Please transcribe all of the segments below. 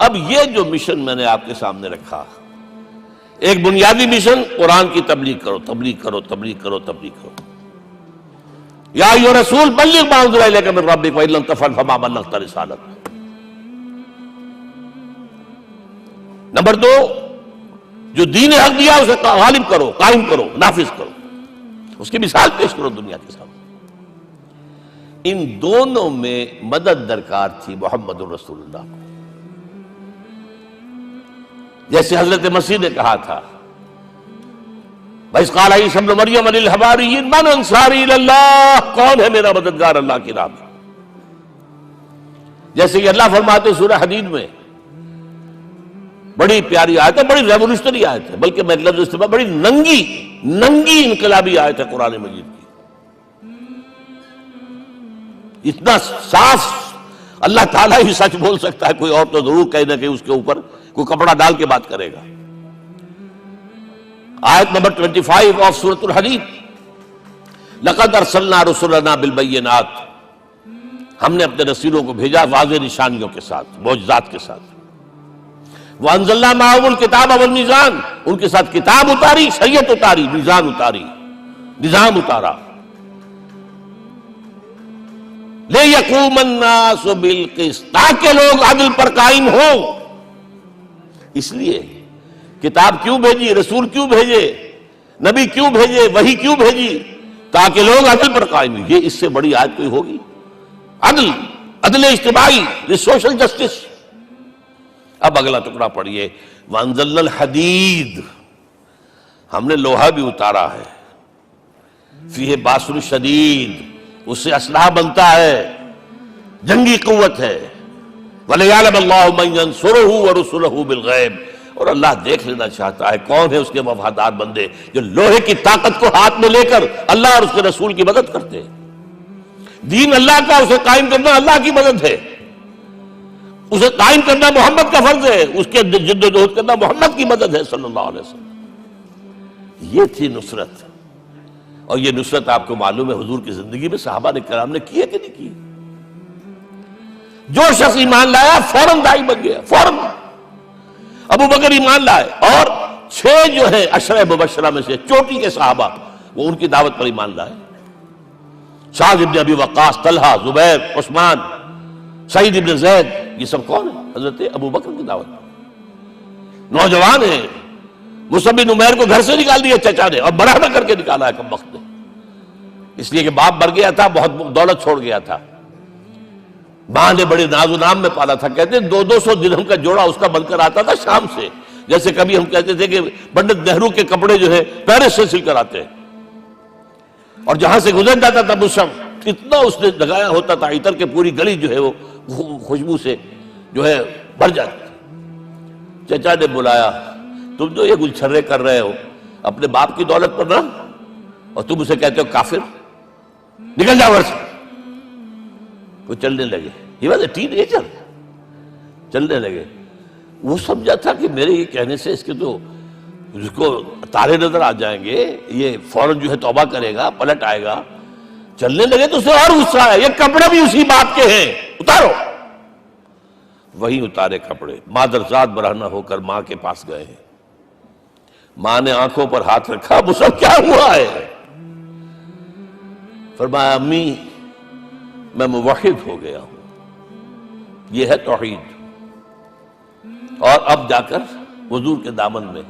اب یہ جو مشن میں نے آپ کے سامنے رکھا، ایک بنیادی مشن قرآن کی تبلیغ کرو، تبلیغ کرو، تبلیغ کرو، تبلیغ کرو۔ یا ایھا رسول بلغ ما انزل الیک من ربک وان لم تفعل فما بلغت رسالتہ۔ نمبر 2، جو دین حق دیا اسے غالب کرو، قائم کرو، نافذ کرو، اس کی مثال پیش کرو دنیا کے سامنے۔ ان دونوں میں مدد درکار تھی محمد الرسول اللہ کو۔ جیسے حضرت مسیح نے کہا تھا، وَإِذْ قَالَ عِيسَىٰ ابْنُ مَرْيَمَ لِلْحَوَارِيِّينَ مَنْ أَنصَارِي إِلَى اللَّهِ، کون ہے میرا مددگار اللہ کی راہ میں؟ جیسے کہ اللہ فرماتے سورہ حدید میں، بڑی پیاری آیت ہے، بڑی ریولوشنری آیت ہے، بلکہ میں لفظ استعمال، بڑی ننگی انقلابی آیت ہے قرآن مجید کی۔ اتنا صاف اللہ تعالیٰ ہی سچ بول سکتا ہے، کوئی اور تو ضرور کہیں نہ کہیں اس کے اوپر کوئی کپڑا ڈال کے بات کرے گا۔ آیت نمبر 25 آف سورۃ الحدید، لقد ارسلنا رسلنا بالبینات، ہم نے اپنے رسولوں کو بھیجا واضح نشانیوں کے ساتھ، معجزات کے ساتھ۔ وانزلنا معهم الکتاب والمیزان، ان کے ساتھ کتاب اتاری، شریعت اتاری، میزان اتاری، نظام اتارا۔ لِيَقُومَ النَّاسُ بِالْقِسْطِ، تاکہ لوگ عدل پر قائم ہوں۔ اس لیے کتاب کیوں بھیجی، رسول کیوں بھیجے، نبی کیوں بھیجے، وحی کیوں بھیجی؟ تاکہ لوگ عدل پر قائم ہوں۔ یہ اس سے بڑی آیت کوئی ہوگی؟ عدل اجتماعی، سوشل جسٹس۔ اب اگلا ٹکڑا پڑھیے، وَأَنزَلْنَا الْحَدِيدَ، ہم نے لوہا بھی اتارا ہے، فِيهِ بَأْسٌ شَدِيدٌ، اس سے اسلحہ بنتا ہے، جنگی قوت ہے۔ وَلِيَعْلَمَ اللَّهُ مَن يَنصُرُهُ وَرُسُلَهُ بِالْغَيْبِ، اور اللہ دیکھ لینا چاہتا ہے کون ہے اس کے وفادار بندے جو لوہے کی طاقت کو ہاتھ میں لے کر اللہ اور اس کے رسول کی مدد کرتے ہیں۔ دین اللہ کا، اسے قائم کرنا اللہ کی مدد ہے، اسے قائم کرنا محمد کا فرض ہے، اس کے جد و جہد کرنا محمد کی مدد ہے صلی اللہ علیہ وسلم۔ یہ تھی نصرت، اور یہ نصرت آپ کو معلوم ہے حضور کی زندگی میں صحابہ نے کرام نے کی ہے کہ نہیں کی؟ جو شخص ایمان لایا فوراً داعی بن گیا، فوراً۔ ابو بکر ایمان لائے، اور 6 جو ہیں عشرہ مبشرہ میں سے چوٹی کے صحابہ، وہ ان کی دعوت پر ایمان لائے۔ سعد ابن ابی وقاص، طلحہ، زبیر، عثمان، سعید ابن زید، یہ سب کون ہیں؟ حضرت ابو بکر کی دعوت پر نوجوان ہیں۔ مصعب بن عمیر کو گھر سے نکال دیا چچا نے، اور بڑا نہ کر کے نکالا ہے کم وقت نے، اس لیے کہ باپ مر گیا تھا، بہت دولت چھوڑ گیا تھا، ماں نے بڑے ناز و نام میں پالا تھا۔ کہتے ہیں 200 درہم کا جوڑا اس کا بن کر آتا تھا شام سے، جیسے کبھی ہم کہتے تھے کہ پنڈت نہرو کے کپڑے جو ہے پیرس سے سل کر آتے ہیں، اور جہاں سے گزر جاتا تھا مصعب، اتنا اس نے لگایا ہوتا تھا عطر کے پوری گلی جو ہے وہ خوشبو سے جو ہے بھر جاتی تھی۔ چچا نے بلایا، تم جو یہ گلچھرے کر رہے ہو اپنے باپ کی دولت پر نہ، اور تم اسے کہتے ہو کافر، نکل جاؤ گھر سے۔ وہ چلنے لگے، he was a ten ager, چلنے لگے۔ وہ سمجھا تھا کہ میرے یہ کہنے سے اس کے تو اس کو تارے نظر آ جائیں گے، یہ فوراً جو ہے توبہ کرے گا، پلٹ آئے گا۔ چلنے لگے تو اسے اور غصہ آیا، یہ کپڑے بھی اسی باپ کے ہیں، اتارو۔ وہی اتارے کپڑے، مادرزاد برہنہ ہو کر ماں کے پاس گئے ہیں۔ ماں نے آنکھوں پر ہاتھ رکھا، مصعب کیا ہوا ہے؟ فرمایا امی میں موحد ہو گیا ہوں، یہ ہے توحید۔ اور اب جا کر حضور کے دامن میں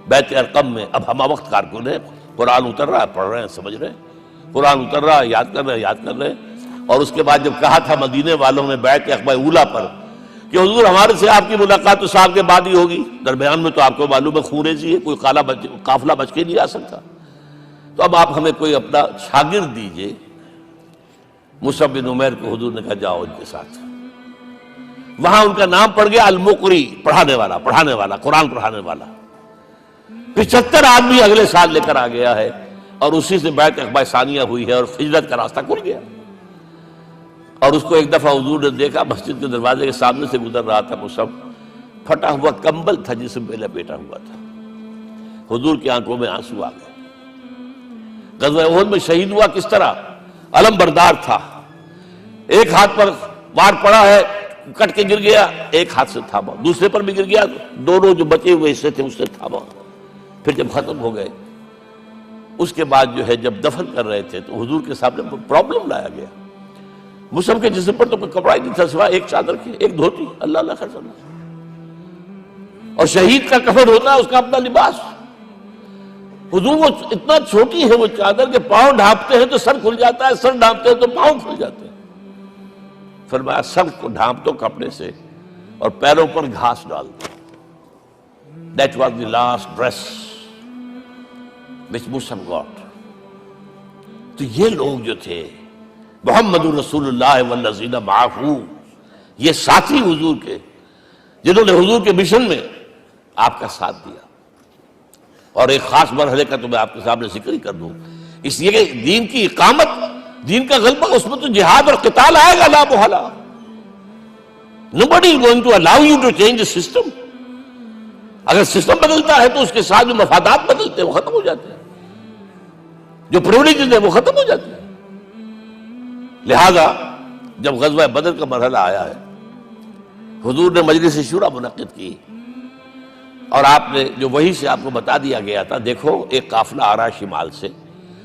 بیت ارقم میں اب ہمہ وقت کارکن ہے، قرآن اتر رہا ہے، پڑھ رہے ہیں، سمجھ رہے ہیں، قرآن اتر رہا ہے، یاد کر رہے ہیں۔ اور اس کے بعد جب کہا تھا مدینے والوں نے بیعت عقبہ اولیٰ پر کہ حضور ہمارے سے آپ کی ملاقات تو سال کے بعد ہی ہوگی، درمیان میں تو آپ کو معلوم ہے خونریزی ہے، کوئی قافلہ بچ کے نہیں آ سکتا، تو اب آپ ہمیں کوئی اپنا شاگرد دیجئے۔ مصعب بن عمیر کو حضور نے کہا جاؤ ان کے ساتھ۔ وہاں ان کا نام پڑ گیا المقری، پڑھانے والا، قرآن پڑھانے والا۔ 75 آدمی اگلے سال لے کر آ گیا ہے، اور اسی سے بیعت عقبہ ثانیہ ہوئی ہے، اور ہجرت کا راستہ کھل گیا۔ اور اس کو ایک دفعہ حضور نے دیکھا، مسجد کے دروازے کے سامنے سے گزر رہا تھا مصعب، پھٹا ہوا کمبل تھا جسم پہ لپیٹا ہوا تھا۔ حضور کی آنکھوں میں آنسو آ گئے۔ غزوہ احد میں شہید ہوا کس طرح؟ علم بردار تھا، ایک ہاتھ پر وار پڑا ہے، کٹ کے گر گیا، ایک ہاتھ سے تھاما، دوسرے پر بھی گر گیا، دونوں جو بچے ہوئے حصے تھے اس سے تھاما۔ پھر جب ختم ہو گئے اس کے بعد جو ہے جب دفن کر رہے تھے تو حضور کے سامنے پرابلم لایا گیا۔ مصعب کے جسم پر تو کوئی کپڑا ہی نہیں تھا سوائے ایک چادر کے، ایک دھوتی، اللہ اللہ خیر صلی اللہ۔ اور شہید کا کفن ہوتا ہے اس کا اپنا لباس۔ حضور وہ اتنا چھوٹی ہے وہ چادر کہ پاؤں ڈھانپتے ہیں تو سر کھل جاتا ہے، سر ڈھانپتے ہیں تو پاؤں کھل جاتے ہیں۔ فرمایا سر کو ڈھانپ دو کپڑے سے اور پیروں پر گھاس ڈال دو۔ That was the last dress which Musab got۔ تو یہ لوگ جو تھے محمد رسول اللہ والذین معہ، یہ ساتھی حضور کے جنہوں نے حضور کے مشن میں آپ کا ساتھ دیا۔ اور ایک خاص مرحلے کا تو میں آپ کے سامنے ذکر ہی کر دوں، اس لیے کہ دین کی اقامت، دین کا غلبہ، اس میں تو جہاد اور قتال آئے گا لا محالہ۔ Nobody is going to allow you to change the system۔ اگر سسٹم بدلتا ہے تو اس کے ساتھ جو مفادات بدلتے ہیں وہ ختم ہو جاتے ہیں، جو پریولیجز ہیں وہ ختم ہو جاتے ہیں۔ لہذا جب غزوہ بدر کا مرحلہ آیا ہے، حضور نے مجلس شورا منعقد کی اور آپ نے جو وحی سے آپ کو بتا دیا گیا تھا، دیکھو ایک قافلہ آ رہا ہے شمال سے،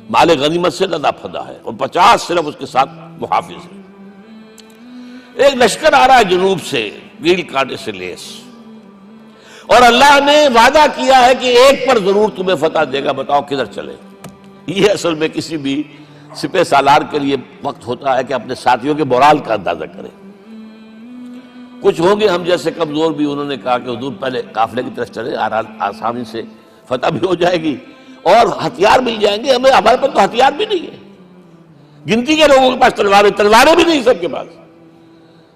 مال غنیمت سے لدا پھدا ہے اور 50 صرف اس کے ساتھ محافظ ہیں۔ ایک لشکر آ رہا ہے جنوب سے گیل کانٹے سے لیس، اور اللہ نے وعدہ کیا ہے کہ ایک پر ضرور تمہیں فتح دے گا، بتاؤ کدھر چلے۔ یہ اصل میں کسی بھی سپہ سالار کے لیے وقت ہوتا ہے کہ اپنے ساتھیوں کے مورال کا اندازہ کرے۔ کچھ ہوں گے ہم جیسے کمزور بھی، انہوں نے کہا کہ حضور پہلے قافلے کی طرف چلے، آسانی سے فتح بھی ہو جائے گی اور ہتھیار مل جائیں گے ہمیں، ہمارے پاس تو ہتھیار بھی نہیں ہے، گنتی کے لوگوں کے پاس تلواریں بھی نہیں سب کے پاس،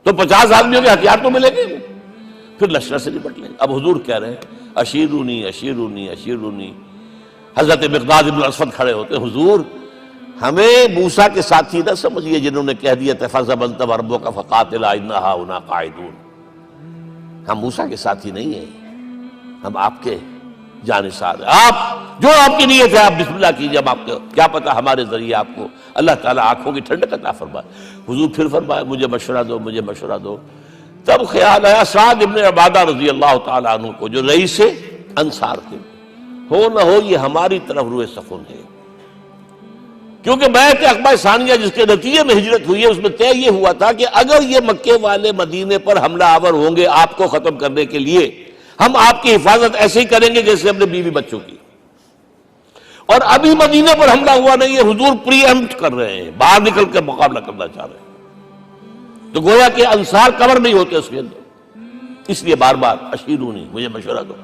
تو 50 آدمیوں کے ہتھیار تو ملیں گے، پھر لشکر سے نپٹ لیں گے۔ اب حضور کہہ رہے ہیں اشیرونی اشیرونی اشیرونی۔ حضرت مقداد بن الاسود کھڑے ہوتے ہیں، حضور ہمیں موسیٰ کے ساتھی نہ سمجھیے جنہوں نے کہہ دیا فَاذْهَبْ أَنْتَ وَرَبُّكَ فَقَاتِلَا إِنَّا هَاهُنَا قَاعِدُونَ۔ ہم موسیٰ کے ساتھی نہیں ہیں، ہم آپ کے جانثار ہیں، آپ جو آپ کی نیت ہے آپ بسم اللہ کیجئے، ہم آپ کو کیا پتہ ہمارے ذریعے آپ کو اللہ تعالیٰ آنکھوں کی ٹھنڈک عطا فرمائے۔ حضور پھر فرمائے مجھے مشورہ دو، مجھے مشورہ دو۔ تب خیال آیا سعد ابن عبادہ رضی اللہ تعالیٰ عنہ کو، جو رئیس انصار تھے، ہو نہ ہو یہ ہماری طرف روئے سخن ہے، کیونکہ بیعت عقبہ ثانیہ جس کے نتیجے میں ہجرت ہوئی ہے اس میں طے یہ ہوا تھا کہ اگر یہ مکے والے مدینے پر حملہ آور ہوں گے آپ کو ختم کرنے کے لیے، ہم آپ کی حفاظت ایسے ہی کریں گے جیسے اپنے بیوی بچوں کی۔ اور ابھی مدینے پر حملہ ہوا نہیں ہے، حضور پری ایمپٹ کر رہے ہیں، باہر نکل کے مقابلہ کرنا چاہ رہے ہیں، تو گویا کہ انصار کور نہیں ہوتے اس کے اندر، اس لیے بار بار اشیرونی، مجھے مشورہ دو۔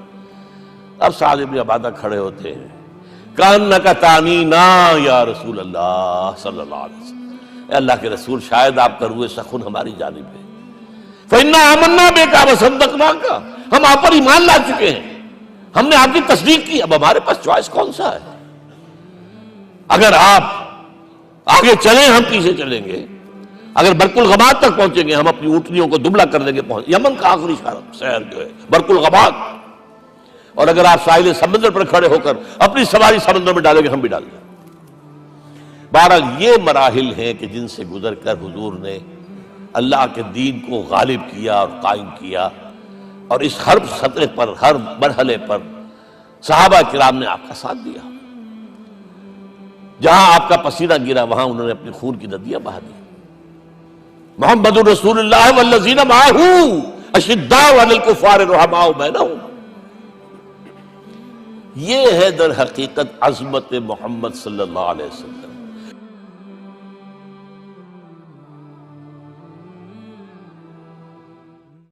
اب سعد بن عبادہ کھڑے ہوتے ہیں، کأنک تعنینا یا رسول اللہ صلی اللہ علیہ وسلم، اے اللہ کے رسول شاید آپ کا روئے سخن ہماری جانب ہے، فإنا آمنا بک وصدقناک، ہم آپ پر ایمان لا چکے ہیں، ہم نے آپ کی تصدیق کی، اب ہمارے پاس چوائس کون سا ہے؟ اگر آپ آگے چلیں ہم پیچھے چلیں گے، اگر برق الغماد تک پہنچیں گے ہم اپنی اونٹنیوں کو دبلا کر دیں گے، یمن کا آخری شہر جو ہے برق الغماد، اور اگر آپ ساحل سمندر پر کھڑے ہو کر اپنی سواری سمندر میں ڈالیں گے ہم بھی ڈال دیں۔ بہرحال یہ مراحل ہیں کہ جن سے گزر کر حضور نے اللہ کے دین کو غالب کیا اور قائم کیا، اور اس ہر سطح پر، ہر مرحلے پر صحابہ کرام نے آپ کا ساتھ دیا، جہاں آپ کا پسینہ گرا وہاں انہوں نے اپنی خون کی ندیاں بہا دی۔ محمد رسول اللہ والذین معہ اشداء علی الکفار رحماء بینہم، یہ ہے در حقیقت عظمت محمد صلی اللہ علیہ وسلم۔